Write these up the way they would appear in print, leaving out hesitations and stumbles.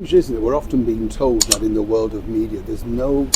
Isn't it? We're often being told that in the world of media there's no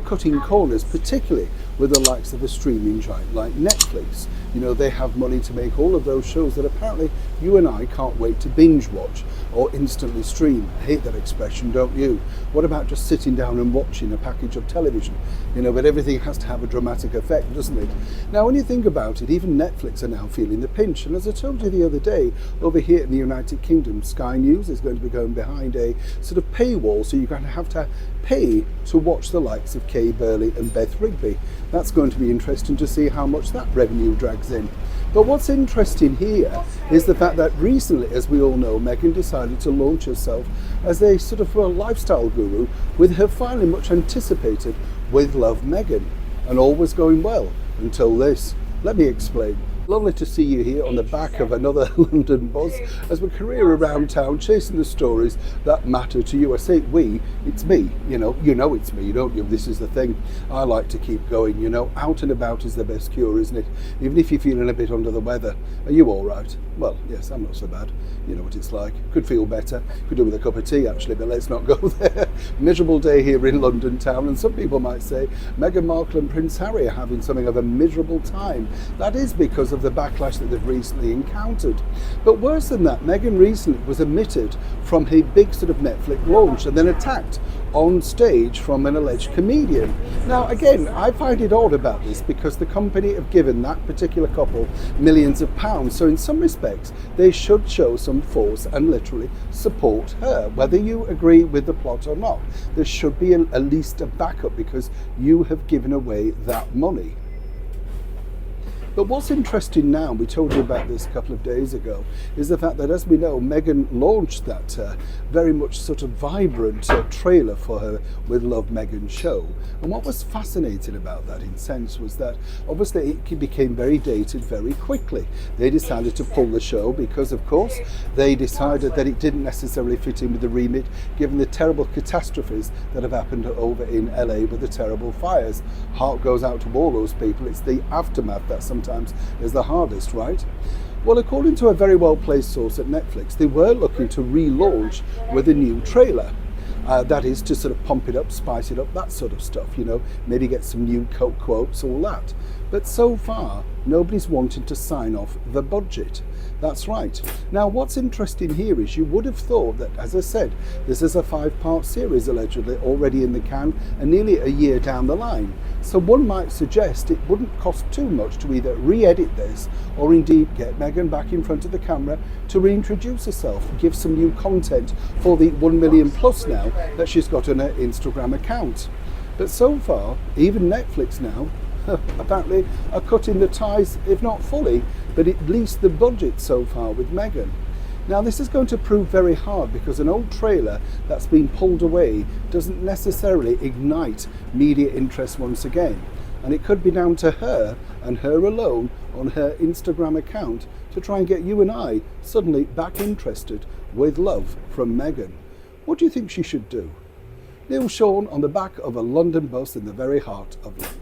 cutting corners, particularly with the likes of a streaming giant like Netflix. You know, they have money to make all of those shows that apparently you and I can't wait to binge watch or instantly stream. I hate that expression, don't you? What about just sitting down and watching a package of television? You know, but everything has to have a dramatic effect, doesn't it? Now, when you think about it, even Netflix are now feeling the pinch. And as I told you the other day, over here in the United Kingdom, Sky News is going to be going behind a sort of paywall, so you're going to have to pay to watch the likes of Kay Burley and Beth Rigby. That's going to be interesting to see how much that revenue drags in. But what's interesting here is the fact that recently, as we all know, Meghan decided to launch herself as a sort of lifestyle guru with her finally much anticipated With Love Meghan. And all was going well until this. Let me explain. Lovely to see you here on the back of another London buzz as we career around town chasing the stories that matter to you. I say we, it's me, you know it's me, don't you? This is the thing. I like to keep going, you know. Out and about is the best cure, isn't it? Even if you're feeling a bit under the weather. Are you all right? Well, yes, I'm not so bad. You know what it's like. Could feel better. Could do with a cup of tea, actually, but let's not go there. Miserable day here in London town, and some people might say Meghan Markle and Prince Harry are having something of a miserable time. That is because of the backlash that they've recently encountered. But worse than that, Meghan recently was omitted from a big sort of Netflix launch and then attacked on stage from an alleged comedian. Now again, I find it odd about this because the company have given that particular couple millions of pounds, so in some respects they should show some force and literally support her. Whether you agree with the plot or not, there should be at least a backup because you have given away that money. But what's interesting now, we told you about this a couple of days ago, is the fact that, as we know, Meghan launched that very much sort of vibrant trailer for her With Love Meghan show. And what was fascinating about that, in a sense, was that obviously it became very dated very quickly. They decided to pull the show because, of course, they decided that it didn't necessarily fit in with the remit, given the terrible catastrophes that have happened over in LA with the terrible fires. Heart goes out to all those people. It's the aftermath that sometimes is the hardest, right? Well, according to a very well-placed source at Netflix, they were looking to relaunch with a new trailer. That is to sort of pump it up, spice it up, that sort of stuff, you know, maybe get some new quotes, all that. But so far, nobody's wanting to sign off the budget. That's right. Now, what's interesting here is you would have thought that, as I said, this is a 5-part series allegedly already in the can and nearly a year down the line. So one might suggest it wouldn't cost too much to either re-edit this or indeed get Meghan back in front of the camera to reintroduce herself, give some new content for the 1 million plus now that she's got on her Instagram account. But so far, even Netflix now apparently are cutting the ties, if not fully, but at least the budget so far with Meghan. Now this is going to prove very hard because an old trailer that's been pulled away doesn't necessarily ignite media interest once again. And it could be down to her and her alone on her Instagram account to try and get you and I suddenly back interested with love from Meghan. What do you think she should do? Neil Sean on the back of a London bus in the very heart of London.